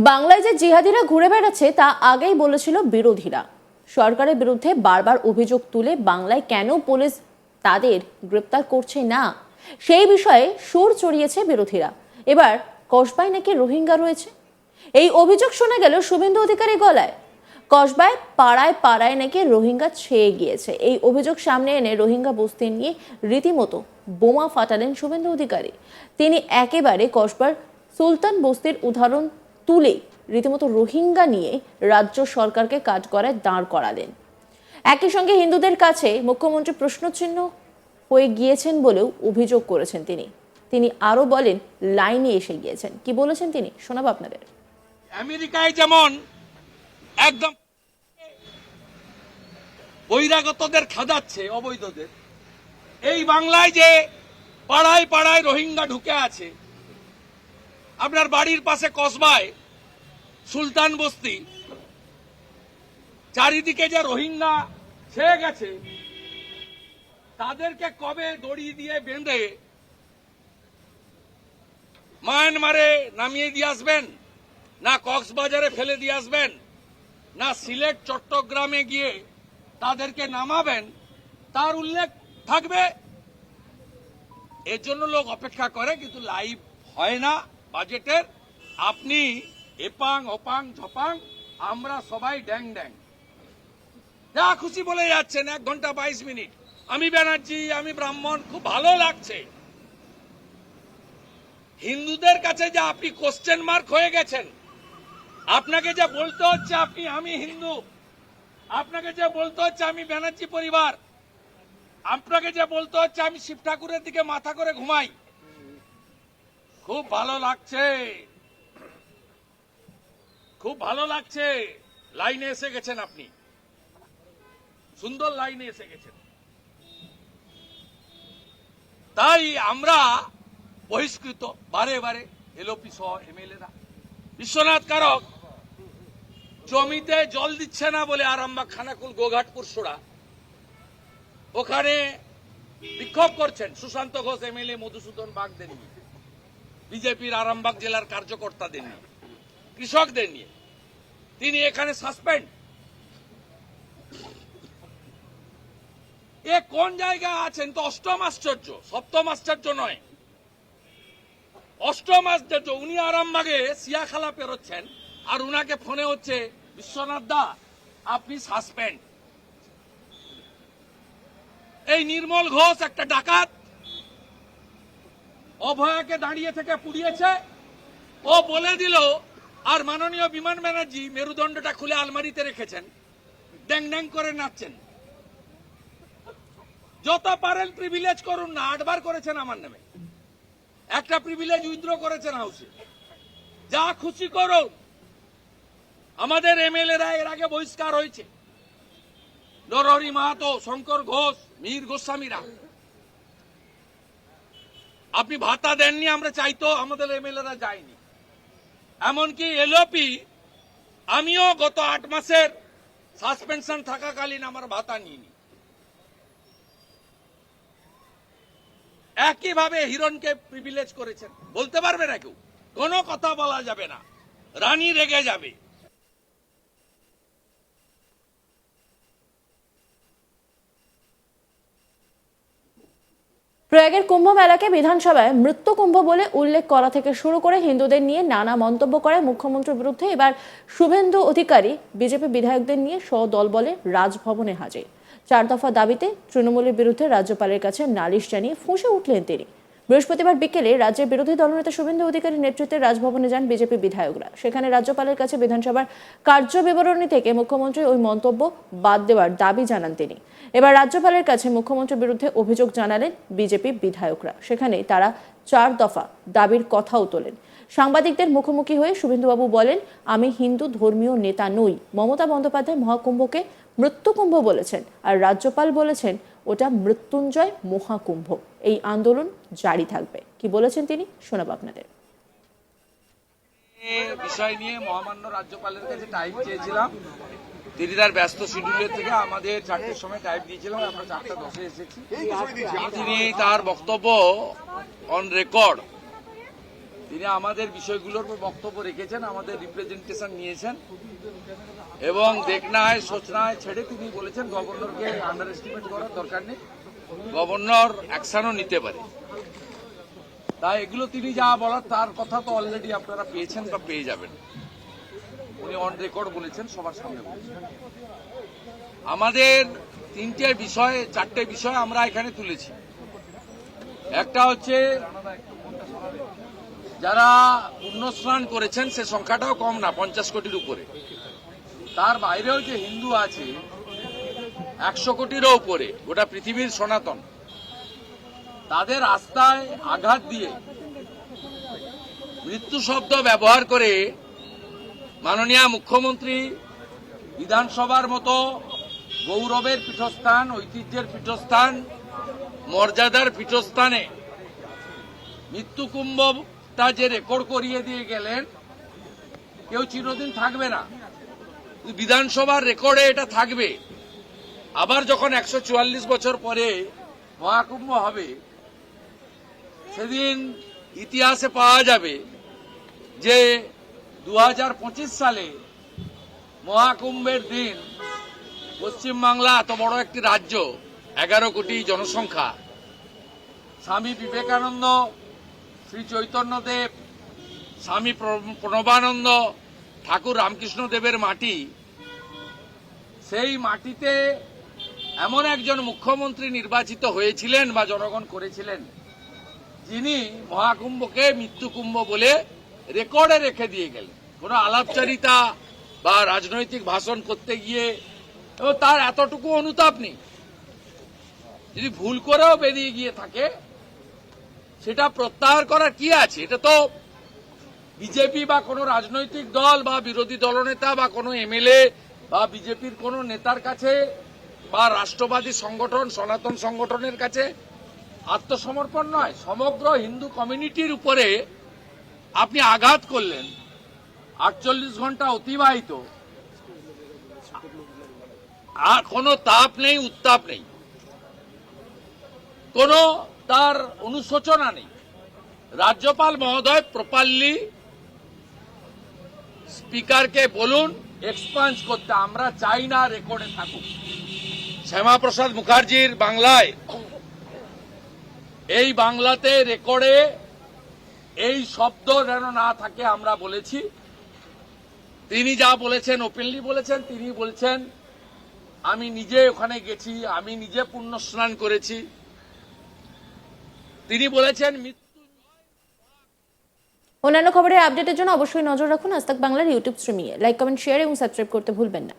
বাংলায় যে জিহাদিরা ঘুরে বেড়াচ্ছে তা আগেই বলেছিল বিরোধীরা। সরকারের বিরুদ্ধে বারবার অভিযোগ তুলে বাংলায় কেন পুলিশ তাদের গ্রেপ্তার করছে না সেই বিষয়ে সুর চড়িয়েছে বিরোধীরা। এবার কসবায় নাকি রোহিঙ্গা রয়েছে, এই অভিযোগ শোনা গেল শুভেন্দু অধিকারী গলায়। কসবায় পাড়ায় পাড়ায় নাকি রোহিঙ্গা ছেয়ে গিয়েছে, এই অভিযোগ সামনে এনে রোহিঙ্গা বস্তি নিয়ে রীতিমতো বোমা ফাটালেন শুভেন্দু অধিকারী। তিনি একেবারে কসবার সুলতান বস্তির উদাহরণ তুলে রীতিমতো রোহিঙ্গা নিয়ে রাজ্য সরকারকে কাঠগড়ায় দাঁড় করালেন। একই সঙ্গে হিন্দুদের কাছে মুখ্যমন্ত্রী প্রশ্নচিহ্ন হয়ে গিয়েছেন বলেও অভিযোগ করেছেন তিনি আরো বলেন লাইনে এসে গিয়েছেন। কি বলেছেন তিনি শোনাবো আপনাদের। আমেরিকায় যেমন একদম বহিরাগতদের খাদাচ্ছে অবৈধদের, এই বাংলায় যে পাড়ায় পাড়ায় রোহিঙ্গা ঢুকে আছে। আপনার বাড়ির পাশে কসবায় সুলতান বস্তি, চারিদিকে যে রোহিঙ্গা ছেয়ে গেছে, তাদেরকে কবে দড়ি দিয়ে বেঁধে মায়ানমারে নামিয়ে দিয়ে আসবেন, না কক্সবাজারে ফেলে দিয়ে আসবেন, না সিলেট চট্টগ্রামে গিয়ে তাদেরকে নামাবেন, তার উল্লেখ থাকবে। এর জন্য লোক অপেক্ষা করে, কিন্তু লাইভ হয় না বাজেটের। আপনি এপাং ওপাং ঝপাং, আমরা সবাই ড্যাং ড্যাং যা খুশি বলে যাচ্ছেন 1 ঘন্টা 22 মিনিট। আমি ব্যানার্জি, আমি ব্রাহ্মণ, খুব ভালো লাগছে। হিন্দুদের কাছে যে আপনি কোশ্চেন মার্ক হয়ে গেছেন, আপনাকে যে বলতে হচ্ছে আমি হিন্দু, আপনাকে যে বলতে হচ্ছে আমি ব্যানার্জি পরিবার, আপনাকে যে বলতে হচ্ছে আমি শিব ঠাকুরের দিকে মাথা করে ঘুমাই। খুব ভালো লাগছে, খুব ভালো লাগছে। লাইনে এসে গেছেন আপনি, সুন্দর লাইনে এসে গেছেন। তাই আমরা বহিষ্কৃত বারে বারে এলওপি সহ এমএলএরা। বিশ্বনাথ কারক জমিতে জল দিচ্ছে না বলে আরামবাগ, খানাকুল, গোঘাটপুর, সোড়া ওখানে বিক্ষোভ করছেন সুশান্ত ঘোষ এমএলএ, মধুসূদন বাগদের নিয়ে, বিজেপির আরামবাগ জেলার কার্যকর্তাদের নিয়ে, কৃষকদের নিয়ে। তিনি এখানে সাসপেন্ড। এ কোন জায়গায় আছেন? তো অষ্টম আশ্চর্য, সপ্তম আশ্চর্য নয়, অষ্টম আশ্চর্য। উনি আরামবাগে সিয়াখালা পেরোচ্ছেন আর উনাকে ফোনে হচ্ছে, বিশ্বনাথ দা আপনি সাসপেন্ড। এই নির্মল ঘোষ একটা ডাকাত, অভয়াকে দাঁড়িয়ে থেকে পুড়িয়েছে, ও বলে দিল। আর মাননীয় বিমান ব্যানার্জি মেরুদণ্ডটা খুলে আলমারিতে রেখেছেন, ড্যাং ড্যাং করে নাচছেন। যত পারেন প্রিভিলেজ করুন না, 8 বার করেছেন আমার নামে, একটা প্রিভিলেজ উইথড্র করেছেন হাউসে। যা খুশি করুন। আমাদের এমএলএরা এর আগে বহিষ্কার হয়েছে, নরহরি মাহাতো, শঙ্কর ঘোষ, মীর গোস্বামীরা। আপনি ভাতা দেননি, আমরা চাইতো, আমাদের এমএলএরা যায়নি। এমনকি এলওপি, আমিও গত 8 মাসের সাসপেনশন থাকাকালীন আমার ভাতা নিইনি। একইভাবে হিরণকে প্রিভিলেজ করেছেন। বলতে পারবে না কেউ, কোনো কথা বলা যাবে না, রানী রেগে যাবে। প্রয়াগের কুম্ভ মেলাকে বিধানসভায় মৃত্যু কুম্ভ বলে উল্লেখ করা থেকে শুরু করে হিন্দুদের নিয়ে নানা মন্তব্য করে মুখ্যমন্ত্রীর বিরুদ্ধে এবার শুভেন্দু অধিকারী বিজেপি বিধায়কদের নিয়ে সদলবলে রাজভবনে হাজির। 4 দফা দাবিতে তৃণমূলের বিরুদ্ধে রাজ্যপালের কাছে নালিশ জানিয়ে ফুঁসে উঠলেন তিনি। বৃহস্পতিবার বিকেলে রাজ্যের বিরোধী দলনেতা শুভেন্দু অধিকারীর নেতৃত্বে রাজভবনে যান বিজেপি বিধায়করা। সেখানে রাজ্যপালের কাছে বিধানসভার কার্য বিবরণী থেকে মুখ্যমন্ত্রীর ওই মন্তব্য বাদ দেওয়ার দাবি জানান তিনি। এবার রাজ্যপালের কাছে মুখ্যমন্ত্রীর বিরুদ্ধে অভিযোগ জানালেন বিজেপি বিধায়করা। সেখানে তারা 4 দফা দাবির কথাও তোলেন। সাংবাদিকদের মুখোমুখি হয়ে শুভেন্দুবাবু বলেন, আমি হিন্দু ধর্মীয় নেতা নই। মমতা বন্দ্যোপাধ্যায় মহাকুম্ভকে মৃত্যুকুম্ভ বলেছেন, আর রাজ্যপাল বলেছেন ওটা মৃত্যুঞ্জয় মহাকুম্ভ। এই আন্দোলন জারি থাকবে। কি বলেছেন তিনি শোনাবো আপনাদের। বিষয় নিয়ে মহামান্য রাজ্যপালের কাছে টাইম চেয়েছিলাম। তিনি তার ব্যস্ত শিডিউলের থেকে আমাদের 4টের সময় টাইম দিয়েছিলাম, আমরা 4:10 এসেছি। তিনি তার বক্তব্য অন রেকর্ড তিনি আমাদের বিষয়গুলোর উপর বক্তব্য রেখেছেন, আমাদের রিপ্রেজেন্টেশন নিয়েছেন এবং দেখনা হয় সোচনা হয় ছেড়ে তিনি বলেছেন গভর্নরকে আন্ডার এস্টিমেট করার দরকার নেই, গভর্নর অ্যাকশনও নিতে পারে। তাই এগুলো তিনি যা বলার তার কথা তো অলরেডি আপনারা পেয়েছেন বা পেয়ে যাবেন। উনি অন রেকর্ড বলেছেন, সবার সামনে বলেছেন। আমাদের চারটে বিষয় আমরা এখানে তুলেছি। একটা হচ্ছে যারা পুণ্যস্নান করেছেন সে সংখ্যাটাও কম না, 50 কোটির উপরে। তার বাইরেও যে হিন্দু আছে 100 কোটিরও উপরে, গোটা পৃথিবীর সনাতন, তাদের আস্থায় আঘাত দিয়ে মৃত্যু শব্দ ব্যবহার করে মাননীয় মুখ্যমন্ত্রী বিধানসভার মতো গৌরবের পীঠস্থান, ঐতিহ্যের পীঠস্থান, মর্যাদার পীঠস্থানে মৃত্যু কুম্ভটা যে রেকর্ড করিয়ে দিয়ে গেলেন, কেউ চিরদিন থাকবে না, বিধানসভার রেকর্ডে এটা থাকবে। আবার যখন 144 বছর পরে মহাকুম্ভ হবে, সেদিন ইতিহাসে পাওয়া যাবে যে 2025 সালে মহাকুম্ভের দিন পশ্চিমবাংলা, এত বড় একটি রাজ্য, 11 কোটি জনসংখ্যা, স্বামী বিবেকানন্দ, শ্রী চৈতন্যদেব, স্বামী প্রণবানন্দ, ঠাকুর রামকৃষ্ণ দেবের মাটি, সেই মাটিতে এমন একজন মুখ্যমন্ত্রী নির্বাচিত হয়েছিলেন বা জনগণ করেছিলেন, যিনি মহাকুম্ভকে মৃত্যুকুম্ভ বলে রেকর্ডে রেখে দিয়ে গেলেন। কোন আলাপচারিতা বা রাজনৈতিক ভাষণ করতে গিয়ে এবং তার এতটুকু অনুতাপ নেই। যদি ভুল করেও বেরিয়ে গিয়ে থাকে, সেটা প্রত্যাহার করার কি আছে? এটা তো বিজেপি বা কোনো রাজনৈতিক দল বা বিরোধী দলনেতা বা কোনো এমএলএ বা বিজেপির কোনো নেতার কাছে বা রাষ্ট্রবাদী সংগঠন, সনাতন সংগঠনের কাছে আত্মসমর্পণ নয়। সমগ্র হিন্দু কমিউনিটির উপরে আপনি আঘাত করলেন। 48 ঘন্টা অতিবাহিত, আর কোনো তাপ নেই, উত্তাপ নেই, কোনো তার অনুশোচনা নেই। রাজ্যপাল মহোদয় প্রপারলি স্পিকারকে বলুন এক্সপাঞ্জ করতে, আমরা চাই না রেকর্ডে থাকুক। শ্যামাপ্রসাদ মুখার্জির বাংলায়, এই বাংলাতে রেকর্ডে এই শব্দ যেন না থাকে আমরা বলেছি। তিনি যা বলেছেন ওপেনলি বলেছেন। তিনি বলছেন আমি নিজে ওখানে গেছি, আমি নিজে পুণ্য স্নান করেছি। তিনি বলেছেন অন্যান্য খবরের আপডেটের জন্য অবশ্যই নজর রাখুন আজ তাক বাংলার ইউটিউব স্ট্রিমিংয়ে। লাইক, কমেন্ট, শেয়ার এবং সাবস্ক্রাইব করতে ভুলবেন না।